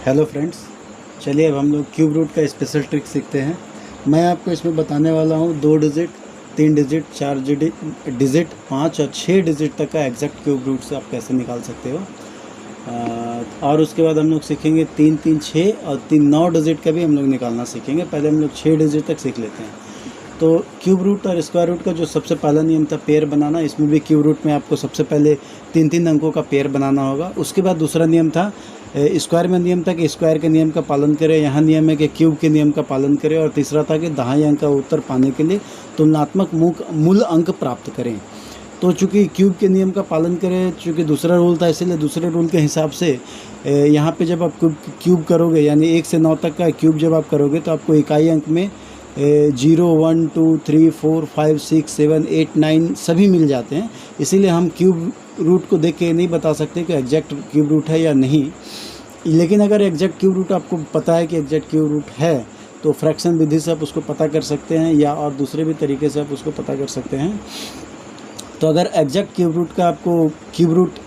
Hello friends, चलिए अब हम लोग क्यूब रूट का स्पेशल ट्रिक सीखते हैं। मैं आपको इसमें बताने वाला हूँ 2 डिजिट, 3 डिजिट, 4 डिजिट, 5 और 6 डिजिट तक का एग्जैक्ट क्यूब रूट से आप कैसे निकाल सकते हो। और उसके बाद हम लोग सीखेंगे 3 3 6 और 3 9 डिजिट का भी हम लोग निकालना सीखेंगे। पहले हम लोग 6 डिजिट तक सीख लेते हैं। तो क्यूब रूट और स्क्वायर रूट का जो सबसे पहला नियम था पेयर बनाना, इसमें भी क्यूब रूट में आपको सबसे पहले 3 अंकों का पेयर बनाना होगा। उसके बाद दूसरा नियम था स्क्वायर में नियम था कि स्क्वायर के नियम का पालन करें, यहाँ नियम है कि क्यूब के नियम का पालन करें, और तीसरा था कि दहाई अंक का उत्तर पाने के लिए तुलनात्मक मूल अंक प्राप्त करें। तो चूँकि क्यूब के नियम का पालन करें, चूँकि दूसरा रूल था, इसीलिए दूसरे रूल के हिसाब से यहाँ पे जब आप क्यूब करोगे यानी 1 से 9 तक का क्यूब जब आप करोगे तो आपको इकाई अंक में 0 1 2 3 4 5 6 7 8 9 सभी मिल जाते हैं। इसीलिए हम क्यूब रूट को देख के नहीं बता सकते कि एग्जैक्ट क्यूब रूट है या नहीं। लेकिन अगर एग्जैक्ट क्यूब रूट आपको पता है कि एग्जैक्ट क्यूब रूट है तो फ्रैक्शन विधि से आप उसको पता कर सकते हैं, या और दूसरे भी तरीके से आप उसको पता कर सकते हैं। तो अगर एग्जैक्ट क्यूब रूट का आपको cube root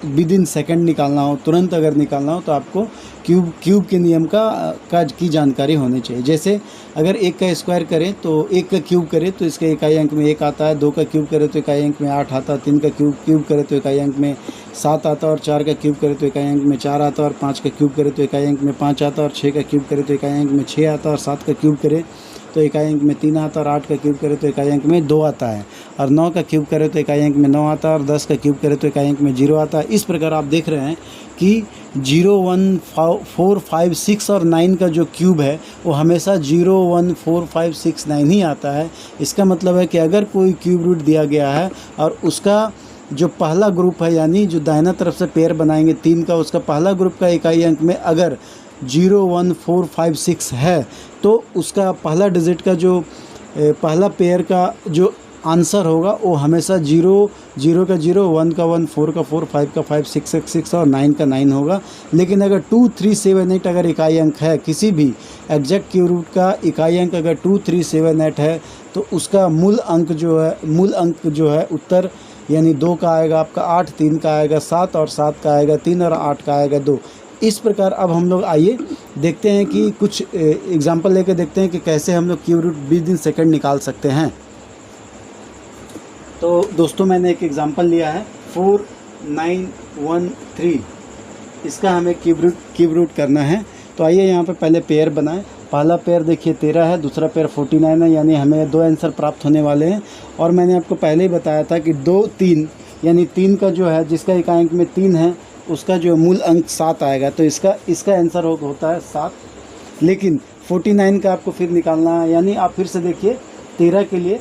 within second निकालना हो, तुरंत अगर निकालना हो, तो आपको क्यूब के नियम की जानकारी होनी चाहिए। जैसे अगर 1 का स्क्वायर करें तो 1 का क्यूब करें तो इसके इकाई अंक में 1 आता है, 2 का क्यूब करें तो इकाई अंक में 8 आता है, 3 का क्यूब करें तो इकाई अंक में 7 आता है, और 4 का क्यूब करें तो इकाई अंक में 4 आता है, और 5 का क्यूब करें तो इकाई अंक में 5 आता है, और 6 का क्यूब करें तो इकाई अंक में 6 आता है, और 7 का क्यूब करें तो इकाई अंक में 3 आता है, और 8 का क्यूब करें तो इकाई अंक में 2 आता है, और 9 का क्यूब करें तो इकाई अंक में 9 आता है, और 10 का क्यूब करें तो इकाई अंक में 0 आता है। इस प्रकार आप देख रहे हैं कि 0 1 4 5 6 और 9 का जो क्यूब है वो हमेशा 0 1 4 5 6 9 ही आता है। इसका मतलब है कि अगर कोई क्यूब रूट दिया गया है और उसका जो पहला ग्रुप है, यानी जो दाहिना तरफ से पेयर बनाएंगे 3 का, उसका पहला ग्रुप का इकाई अंक में अगर 0 1 4 5 6 है तो उसका पहला डिजिट का जो पहला पेयर का जो आंसर होगा वो हमेशा 0 0 का 0, 1 का 1, 4 का 4, 5 का 5, 6 का 6 और 9 का 9 होगा। लेकिन अगर 2 3 7 8 अगर इकाई अंक है, किसी भी एग्जैक्ट क्यूब रूट का इकाई अंक अगर 2 3 7 8 है तो उसका मूल अंक जो है उत्तर यानी 2 का आएगा आपका, 8 3 का आएगा, 7 और 7 का आएगा 3, और 8 का आएगा 2। इस प्रकार अब हम लोग आइए देखते हैं कि कुछ एग्जांपल लेके देखते हैं कि कैसे हम लोग cube root within second निकाल सकते हैं। तो दोस्तों मैंने एक एग्जांपल लिया है 4 9 1 3, इसका हमें क्यूब रूट करना है। तो आइए यहाँ पे पहले पेयर बनाएं। पहला पेयर देखिए 13 है, दूसरा पेयर 49 है, यानी हमें 2 आंसर प्राप्त होने वाले हैं। और मैंने आपको पहले ही बताया था कि 2 3 यानी 3 का जो है जिसका इकाई अंक में 3 है उसका जो मूल अंक 7 आएगा, तो इसका आंसर होता है 7। लेकिन 49 का आपको फिर निकालना है, यानी आप फिर से देखिए 13 के लिए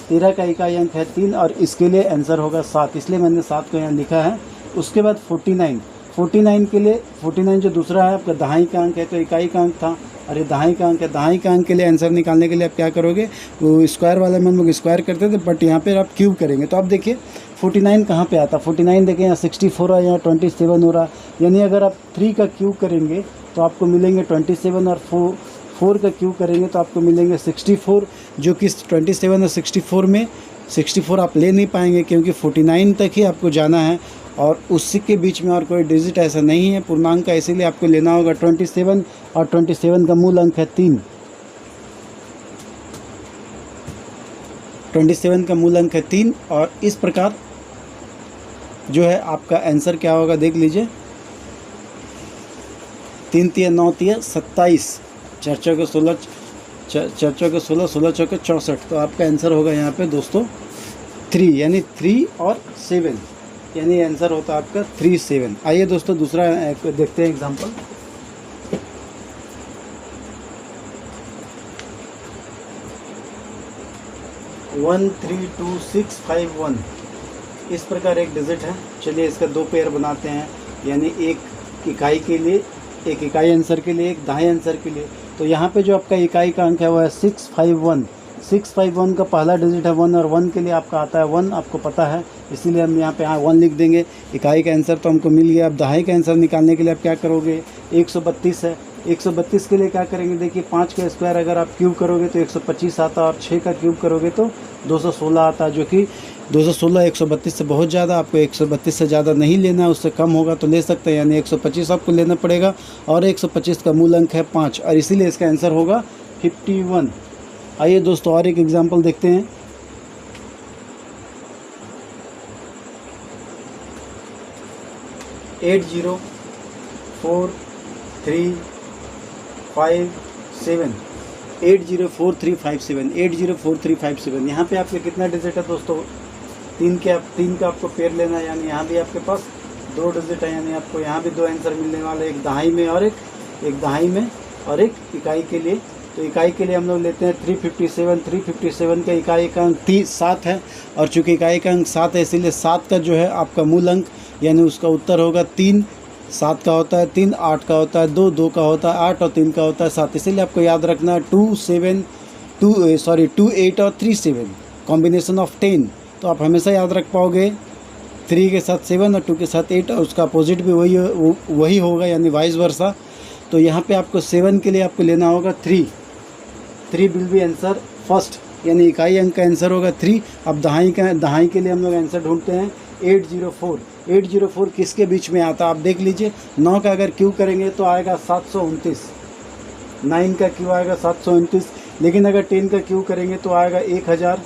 13 का इकाई अंक है 3 और इसके लिए आंसर होगा 7, इसलिए मैंने 7 को यहाँ लिखा है। उसके बाद 49 के लिए 49 जो दूसरा है आपका दहाई का अंक है, तो इकाई का अंक था और ये दहाई का अंक है। दहाई का अंक के लिए आंसर निकालने के लिए आप क्या करोगे, वो स्क्वायर वाले में हम लोग स्क्वायर करते थे, बट यहाँ पे आप क्यूब करेंगे। तो आप देखिए 49 कहाँ पे आता, 49 देखें यहाँ 64 है, यहाँ 27 हो रहा, यानी अगर आप 3 का क्यूब करेंगे तो आपको मिलेंगे 27, और 4 का क्यूब करेंगे तो आपको मिलेंगे 64, जो कि 27 और 64 में 64 आप ले नहीं पाएंगे क्योंकि 49 तक ही आपको जाना है, और उसी के बीच में और कोई डिजिट ऐसा नहीं है पूर्णांक का, इसीलिए आपको लेना होगा 27, और 27 का मूल अंक है 3। 27 का मूल अंक है 3, और इस प्रकार जो है आपका आंसर क्या होगा देख लीजिए। 3 3 9 3 27, 4 4 16, 16 चौके 64। तो आपका आंसर होगा यहाँ पे दोस्तों 3, यानी 3 और 7, यानी आंसर होता है आपका 3 7। आइए दोस्तों दूसरा देखते हैं एग्जांपल। वन 3 2 6 5 1, इस प्रकार एक डिजिट है। चलिए इसका 2 पेयर बनाते हैं, यानी एक इकाई के लिए, एक इकाई आंसर के लिए, एक दहाई आंसर के लिए। तो यहाँ पे जो आपका इकाई का अंक है वो है 651। 651 का पहला डिजिट है 1, और 1 के लिए आपका आता है 1, आपको पता है, इसीलिए हम यहाँ पे 1 लिख देंगे। इकाई का आंसर तो हमको मिल गया। अब दहाई का आंसर निकालने के लिए आप क्या करोगे, 132 है, 132 के लिए क्या करेंगे, देखिए 5 का स्क्वायर अगर आप क्यूब करोगे तो 125 आता है, और 6 का क्यूब करोगे तो 216 आता है, जो कि 216 132 से बहुत ज़्यादा। आपको 132 से ज़्यादा नहीं लेना है, उससे कम होगा तो ले सकते हैं, यानी 125 आपको लेना पड़ेगा। और 125 का मूल अंक है 5, और इसीलिए इसका आंसर होगा 51। आइए दोस्तों और एक एग्जाम्पल देखते हैं। 804357 यहाँ पे आपके कितना डिजिट है दोस्तों, 3 का आपको पेयर लेना है, यानी यहाँ भी आपके पास 2 डिजिट है, यानी आपको यहाँ भी 2 आंसर मिलने वाले, एक दहाई में और एक दहाई में और एक इकाई के लिए। तो इकाई के लिए हम लोग लेते हैं 357 का इकाई का अंक 7 है, और चूँकि इकाई का अंक 7 है इसीलिए 7 का जो है आपका मूल अंक, यानी उसका उत्तर होगा 3। 7 का होता है 3, 8 का होता है 2, 2 का होता है 8 और 3 का होता है 7। इसीलिए आपको याद रखना है 2, 8 और 3, 7 कॉम्बिनेशन ऑफ 10। तो आप हमेशा याद रख पाओगे 3 के साथ 7 और 2 के साथ 8, और उसका अपोजिट भी वही होगा, यानी वाइस वर्सा। तो यहाँ पे आपको 7 के लिए आपको लेना होगा 3 विल बी आंसर फर्स्ट, यानी इकाई अंक का आंसर होगा 3। अब दहाई के लिए हम लोग आंसर ढूंढते हैं 804 किसके बीच में आता है आप देख लीजिए। 9 का अगर क्यू करेंगे तो आएगा 729, 9 का क्यू आएगा 729, लेकिन अगर 10 का क्यू करेंगे तो आएगा 1000,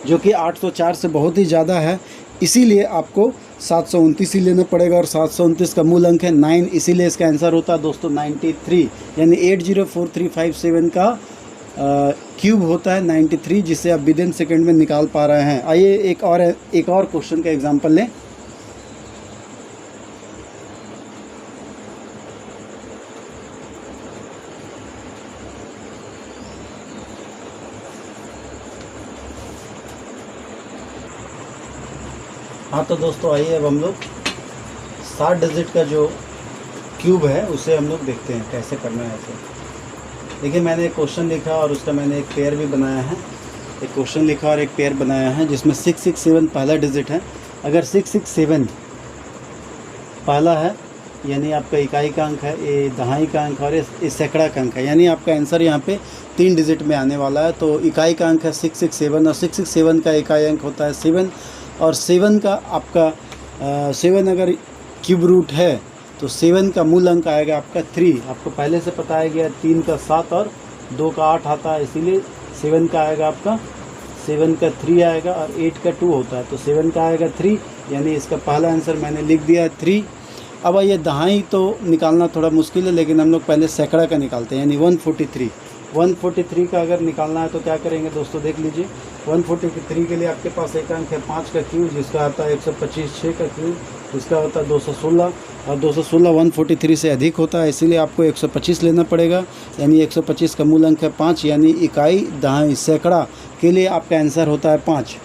जो कि 804 से बहुत ही ज़्यादा है, इसीलिए आपको 729 ही लेना पड़ेगा, और 729 का मूल अंक है 9, इसीलिए इसका आंसर होता है दोस्तों 93, यानी 804357 का क्यूब होता है 93, जिसे आप विदिन सेकेंड में निकाल पा रहे हैं। आइए एक और क्वेश्चन का एग्जांपल लें। हाँ तो दोस्तों आइए अब हम लोग 7 डिजिट का जो क्यूब है उसे हम लोग देखते हैं कैसे करना है। ऐसे देखिए, मैंने एक क्वेश्चन लिखा और उसका मैंने एक पेयर भी बनाया है। एक क्वेश्चन लिखा और एक पेयर बनाया है जिसमें 667 पहला डिजिट है। अगर 667 पहला है यानी आपका इकाई का अंक है, ये दहाई का अंक और ये सैकड़ा का अंक है, यानी आपका आंसर यहाँ पे 3 डिजिट में आने वाला है। तो इकाई का अंक है 667 और 667 का इकाई अंक होता है 7, और 7 का आपका 7 अगर क्यूब रूट है तो 7 का मूल अंक आएगा आपका 3। आपको पहले से पता है गया 3 का 7 और 2 का 8 आता है, इसीलिए 7 का आएगा आपका 7 का 3 आएगा और 8 का 2 होता है, तो 7 का आएगा 3, यानी इसका पहला आंसर मैंने लिख दिया है 3। अब ये दहाई तो निकालना थोड़ा मुश्किल है, लेकिन हम लोग पहले सैकड़ा का निकालते हैं, यानी 143 का अगर निकालना है तो क्या करेंगे दोस्तों, देख लीजिए। 143 के लिए आपके पास एक अंक है 5 का क्यूब जिसका आता है 125, 6 का क्यूब जिसका होता है 216, और 216 143 से अधिक होता है, इसीलिए आपको 125 लेना पड़ेगा, यानी 125 का मूल अंक है 5, यानी इकाई दहाई सैकड़ा के लिए आपका आंसर होता है 5।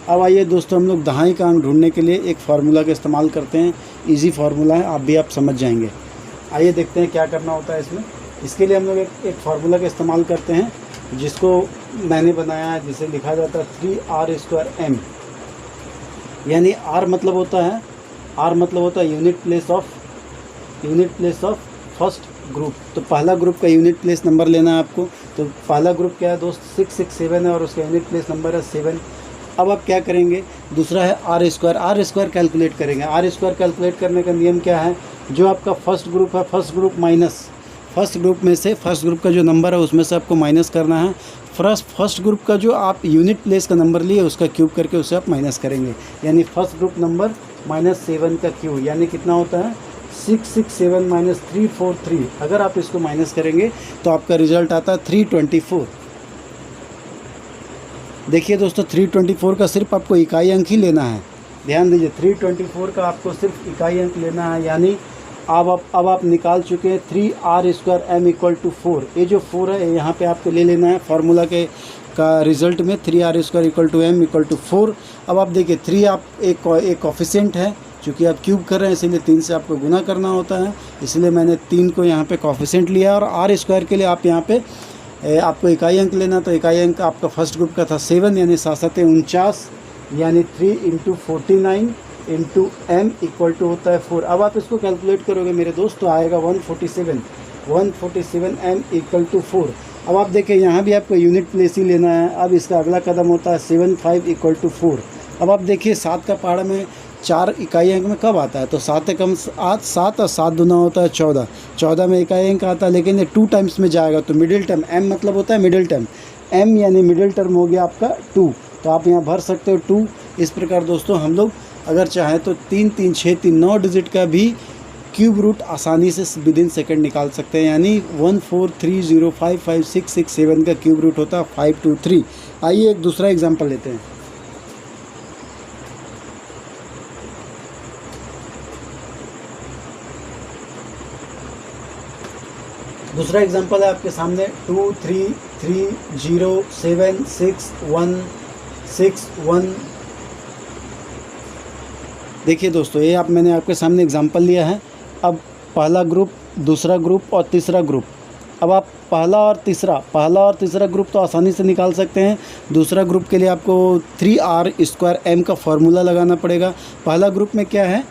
अब आइए दोस्तों हम लोग दहाई का अंक ढूंढने के लिए एक फार्मूला का इस्तेमाल करते हैं। इजी फार्मूला है, आप समझ जाएंगे। आइए देखते हैं क्या करना होता है इसमें। इसके लिए हम लोग एक फार्मूला का इस्तेमाल करते हैं जिसको मैंने बनाया है, जिसे लिखा जाता है 3r²m, यानी r मतलब होता है unit place of first group. तो पहला ग्रुप का यूनिट प्लेस नंबर लेना है आपको। तो पहला ग्रुप क्या है दोस्त, 667 है और उसका यूनिट प्लेस नंबर है 7। अब आप क्या करेंगे, दूसरा है r² कैलकुलेट करेंगे। r² कैलकुलेट करने का नियम क्या है, जो आपका फर्स्ट ग्रुप है, फर्स्ट ग्रुप में से फर्स्ट ग्रुप का जो नंबर है उसमें से आपको माइनस करना है। फर्स्ट ग्रुप का जो आप यूनिट प्लेस का नंबर लिए उसका क्यूब करके उसे आप माइनस करेंगे, यानी फर्स्ट ग्रुप नंबर -7 का क्यूब, यानी कितना होता है 667 - 343। अगर आप इसको माइनस करेंगे तो आपका रिजल्ट आता है 324। देखिए दोस्तों, 324 का सिर्फ आपको इकाई अंक ही लेना है। ध्यान दीजिए, 324 का आपको सिर्फ इकाई अंक लेना है, यानी अब आप निकाल चुके हैं 3r²m = 4। ये जो 4 है यहाँ पे आपको ले लेना है फार्मूला का रिजल्ट में, 3r² = m = 4। अब आप देखिए 3 आप एक कॉफिशेंट है, चूँकि आप क्यूब कर रहे हैं इसीलिए 3 से आपको गुना करना होता है, इसलिए मैंने 3 को यहाँ पे कॉफिशेंट लिया। और r² के लिए आप यहाँ पे आपको इकाई अंक लेना, तो इकाई अंक आपका फर्स्ट ग्रुप का था 7, यानी 7 × 49, यानी 3 × 49, इंटू m इक्वल टू होता है 4। अब आप इसको कैलकुलेट करोगे मेरे दोस्त तो आएगा 147 m इक्वल टू 4। अब आप देखें यहाँ भी आपको यूनिट प्लेस ही लेना है। अब इसका अगला कदम होता है 75 इक्वल टू 4। अब आप देखिए 7 का पहाड़ा में 4 इकाई अंक में कब आता है, तो 7 एकम 8, 7 और 7 दूना होता है 14, 14 में इकाई अंक आता है, लेकिन ये 2 टाइम्स में जाएगा तो मिडिल टर्म m मतलब होता है मिडिल टर्म, m यानी मिडिल टर्म हो गया आपका 2, तो आप यहाँ भर सकते हो 2। इस प्रकार दोस्तों हम लोग अगर चाहें तो 3 3 6 3 9 डिजिट का भी क्यूब रूट आसानी से विद इन सेकेंड निकाल सकते हैं, यानी 143055667 का क्यूब रूट होता है 523। आइए एक दूसरा एग्जांपल लेते हैं। दूसरा एग्जांपल है आपके सामने 233076161। देखिए दोस्तों ये मैंने आपके सामने एग्जांपल लिया है। अब पहला ग्रुप, दूसरा ग्रुप और तीसरा ग्रुप। अब आप पहला और तीसरा ग्रुप तो आसानी से निकाल सकते हैं। दूसरा ग्रुप के लिए आपको 3r² m का फॉर्मूला लगाना पड़ेगा। पहला ग्रुप में क्या है,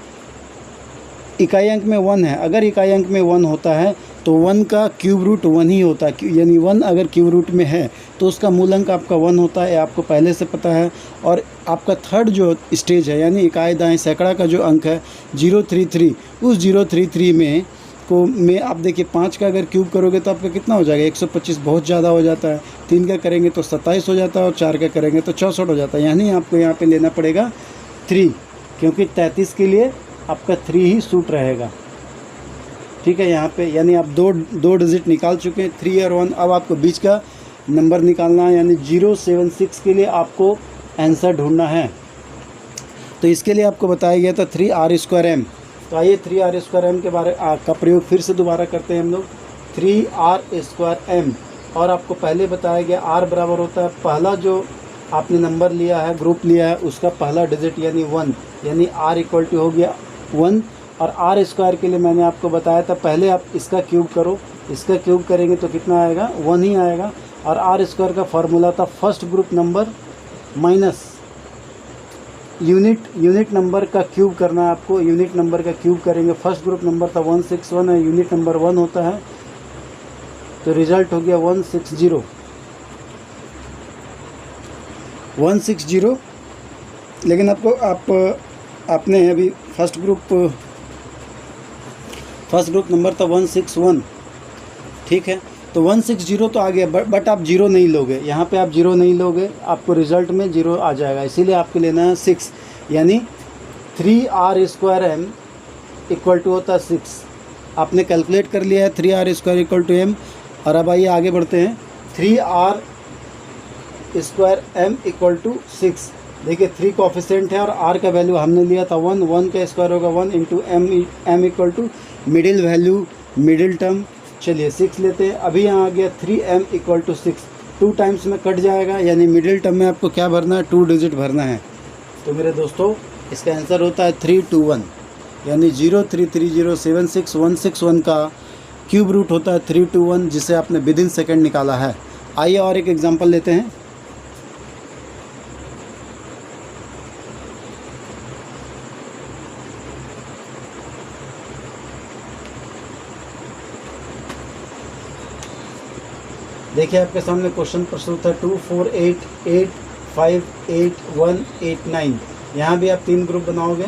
इकाई अंक में 1 है। अगर इकाई अंक में 1 होता है तो 1 का क्यूब रूट 1 ही होता है, यानी 1 अगर क्यूब रूट में है तो उसका मूल अंक आपका 1 होता है, आपको पहले से पता है। और आपका थर्ड जो स्टेज है यानी इकाई दाएं सैकड़ा का जो अंक है 033, उस 033 में आप देखिए 5 का अगर क्यूब करोगे तो आपका कितना हो जाएगा, 125, बहुत ज़्यादा हो जाता है। 3 का करेंगे तो 27 हो जाता है और 4 का करेंगे तो 64 हो जाता है, यानी आपको यहाँ पर लेना पड़ेगा 3, क्योंकि 33 के लिए आपका 3 ही सूट रहेगा। ठीक है, यहाँ पे यानी आप दो डिजिट निकाल चुके हैं 3 और 1। अब आपको बीच का नंबर निकालना है, यानी 076 के लिए आपको आंसर ढूंढना है। तो इसके लिए आपको बताया गया था 3r²m। तो आइए 3r² के बारे का प्रयोग फिर से दोबारा करते हैं हम लोग। 3r²m, और आपको पहले बताया गया r बराबर होता है पहला जो आपने नंबर लिया है, ग्रुप लिया है, उसका पहला डिजिट यानी 1, यानी r इक्वल टू हो गया 1। और r² के लिए मैंने आपको बताया था पहले आप इसका क्यूब करो, इसका क्यूब करेंगे तो कितना आएगा, 1 ही आएगा। और r² का फार्मूला था first group number minus unit number का क्यूब करना है आपको। यूनिट नंबर का क्यूब करेंगे, फर्स्ट ग्रुप नंबर था 161 है, यूनिट नंबर 1 होता है, तो रिजल्ट हो गया 160। लेकिन आपने अभी फर्स्ट ग्रुप नंबर था 161, ठीक है। तो 160 तो आ गया, बट आप 0 नहीं लोगे, यहाँ पे आप 0 नहीं लोगे, आपको रिज़ल्ट में 0 आ जाएगा। इसीलिए आपको लेना है 6, यानी 3r² m इक्वल टू होता है 6। आपने कैलकुलेट कर लिया है 3r² इक्वल टू m। और अब आइए आगे बढ़ते हैं। 3r² m equal to 6। देखिए 3 कोफिशिएंट है और r का वैल्यू हमने लिया था 1, 1 का स्क्वायर होगा 1 into m equal to middle value, middle term. चलिए 6 लेते हैं। अभी यहाँ आ गया 3m इक्वल टू 6, 2 टाइम्स में कट जाएगा, यानी मिडिल टर्म में आपको क्या भरना है, 2 डिजिट भरना है। तो मेरे दोस्तों इसका आंसर होता है 321, यानी 033076161 का क्यूब रूट होता है 321, जिसे आपने विद इन सेकेंड निकाला है। आइए और एक एग्जाम्पल लेते हैं। देखिए आपके सामने क्वेश्चन प्रस्तुत है 248858189। यहाँ भी आप 3 ग्रुप बनाओगे।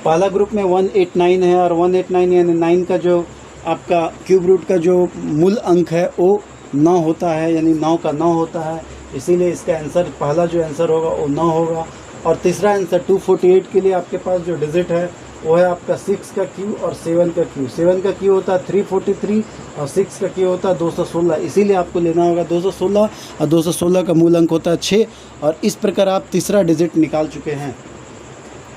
पहला ग्रुप में 189 है और 189 यानी 9 का जो आपका क्यूब रूट का जो मूल अंक है वो 9 होता है, यानी 9 का 9 होता है, इसीलिए इसका आंसर पहला जो आंसर होगा वो 9 होगा। और तीसरा आंसर 248 के लिए आपके पास जो डिजिट है वो है आपका 6 का क्यू और 7 का क्यू। 7 का क्यू होता है 343 और 6 का क्यू होता है 216, इसीलिए आपको लेना होगा 216, और 216 का मूल अंक होता है 6। और इस प्रकार आप तीसरा डिजिट निकाल चुके हैं।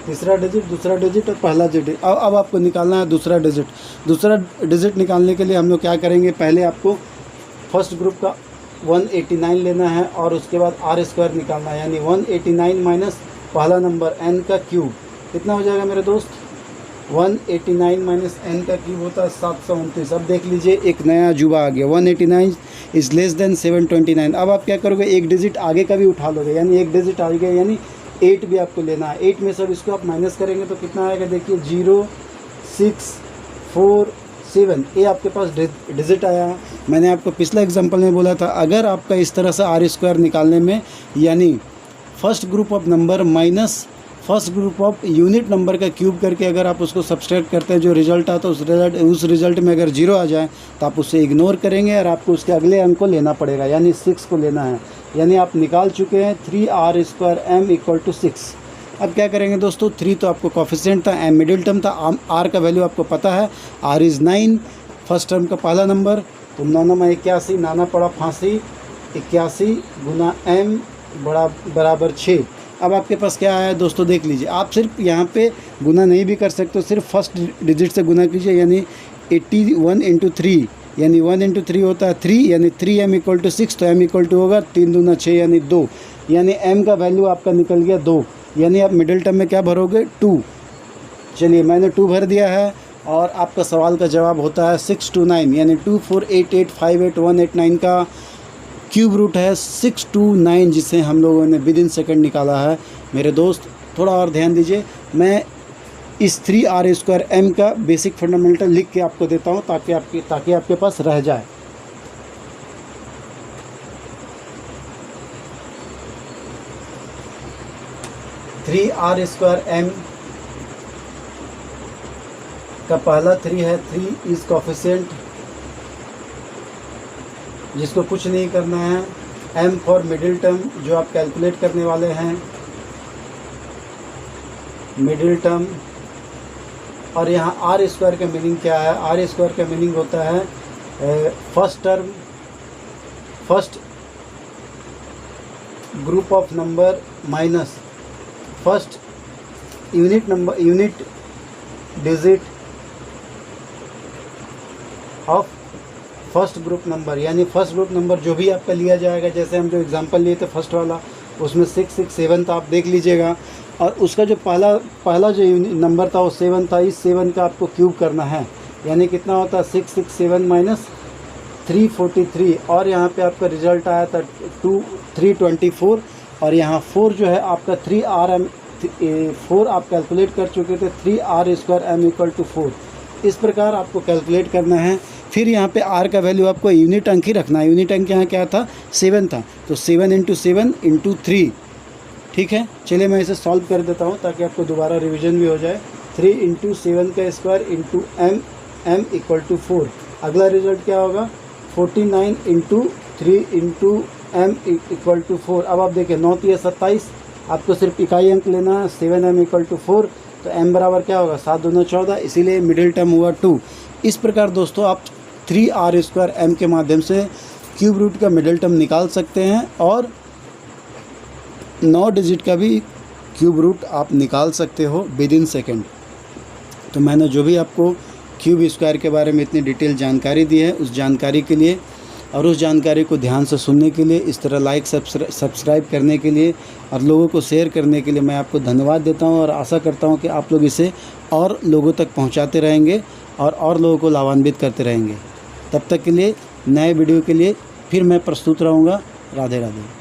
तीसरा डिजिट, दूसरा डिजिट और पहला डिजिट। अब आपको निकालना है दूसरा डिजिट। दूसरा डिजिट निकालने के लिए हम लोग क्या करेंगे, पहले आपको फर्स्ट ग्रुप का 189 लेना है और उसके बाद r² निकालना है, यानी 189 माइनस पहला नंबर n का क्यूब कितना हो जाएगा मेरे दोस्त, 189 माइनस n का क्यूब होता है 729। अब देख लीजिए एक नया अजूबा आ गया, 189 इज़ लेस देन 729। अब आप क्या करोगे, एक डिजिट आगे का भी उठा लोगे, यानी एक डिजिट आ गया, यानी 8 भी आपको लेना है। 8 में सब इसको आप माइनस करेंगे तो कितना आएगा, देखिए 0 6 4 7, ये आपके पास डिजिट आया है। मैंने आपको पिछला एग्जांपल में बोला था, अगर आपका इस तरह से आर स्क्वायर निकालने में, यानी first group of number minus first group of unit number का क्यूब करके अगर आप उसको सब्सट्रैक्ट करते हैं, जो रिजल्ट आता है उस रिजल्ट में अगर 0 आ जाए तो आप उसे इग्नोर करेंगे और आपको उसके अगले अंक को लेना पड़ेगा, यानी 6 को लेना है। यानी आप निकाल चुके हैं 3r² m = 6। अब क्या करेंगे दोस्तों, 3 तो आपको कोफिशिएंट था, m मिडिल टर्म था, r का वैल्यू आपको पता है, r इज़ 9, फर्स्ट टर्म का पहला नंबर, तो 9 में 81, नाना पड़ा फांसी, 81 गुना m बराबर 6। अब आपके पास क्या आया दोस्तों, देख लीजिए। आप सिर्फ यहाँ पे गुना नहीं भी कर सकते हो, सिर्फ फर्स्ट डिजिट से गुना कीजिए, यानी 81 × 3, यानी 1 × 3 होता है 3, यानी 3m = 6, तो m = होगा 3 दूना 6 यानी 2, यानी m का वैल्यू आपका निकल गया 2, यानी आप मिडिल टर्म में क्या भरोगे, 2। चलिए मैंने 2 भर दिया है और आपका सवाल का जवाब होता है 629, यानी 2488581889 का क्यूब रूट है 629, जिसे हम लोगों ने विदिन सेकंड निकाला है। मेरे दोस्त थोड़ा और ध्यान दीजिए, मैं इस 3r² m का बेसिक फंडामेंटल लिख के आपको देता हूँ ताकि आपके पास रह जाए। r² m का पहला 3 है, 3 इज कोफिशिएंट, जिसको कुछ नहीं करना है। m फॉर मिडिल टर्म जो आप कैलकुलेट करने वाले हैं, मिडिल टर्म। और यहाँ r² का मीनिंग क्या है, r² का मीनिंग होता है first term, first group of number minus first unit number, unit digit of first group number, यानी फर्स्ट ग्रुप नंबर जो भी आपका लिया जाएगा। जैसे हम जो एग्जांपल लिए थे फर्स्ट वाला, उसमें 667 था, आप देख लीजिएगा, और उसका जो पहला जो नंबर था वो 7 था, इस 7 का आपको क्यूब करना है, यानी कितना होता है 667 - 343, और यहाँ पे आपका रिजल्ट आया था 324, और यहाँ 4 जो है आपका 4 आप कैलकुलेट कर चुके थे, 3r² m = 4। इस प्रकार आपको कैलकुलेट करना है। फिर यहाँ पे r का वैल्यू आपको यूनिट अंक ही रखना है। यूनिट अंक यहाँ क्या था, 7 था, तो 7 × 7 × 3, ठीक है। चलिए मैं इसे सॉल्व कर देता हूँ ताकि आपको दोबारा रिवीजन भी हो जाए। 3 × 7 का स्क्वायर × m = 4। अगला रिजल्ट क्या होगा, 49 × 3 × m = 4। अब आप देखिए 9 × 27, आपको सिर्फ इकाई अंक लेना है, 7m = 4, तो m बराबर क्या होगा, 7 दूना 14, इसीलिए मिडिल टर्म हुआ 2। इस प्रकार दोस्तों आप 3r² m के माध्यम से क्यूब रूट का मिडिल टर्म निकाल सकते हैं, और 9 डिजिट का भी क्यूब रूट आप निकाल सकते हो विदिन सेकंड। तो मैंने जो भी आपको क्यूब स्क्वायर के बारे में इतनी डिटेल जानकारी दी है, उस जानकारी के लिए और उस जानकारी को ध्यान से सुनने के लिए, इस तरह लाइक सब्सक्राइब करने के लिए और लोगों को शेयर करने के लिए मैं आपको धन्यवाद देता हूं, और आशा करता हूं कि आप लोग इसे और लोगों तक पहुंचाते रहेंगे और लोगों को लाभान्वित करते रहेंगे। तब तक के लिए नए वीडियो के लिए फिर मैं प्रस्तुत रहूँगा। राधे राधे।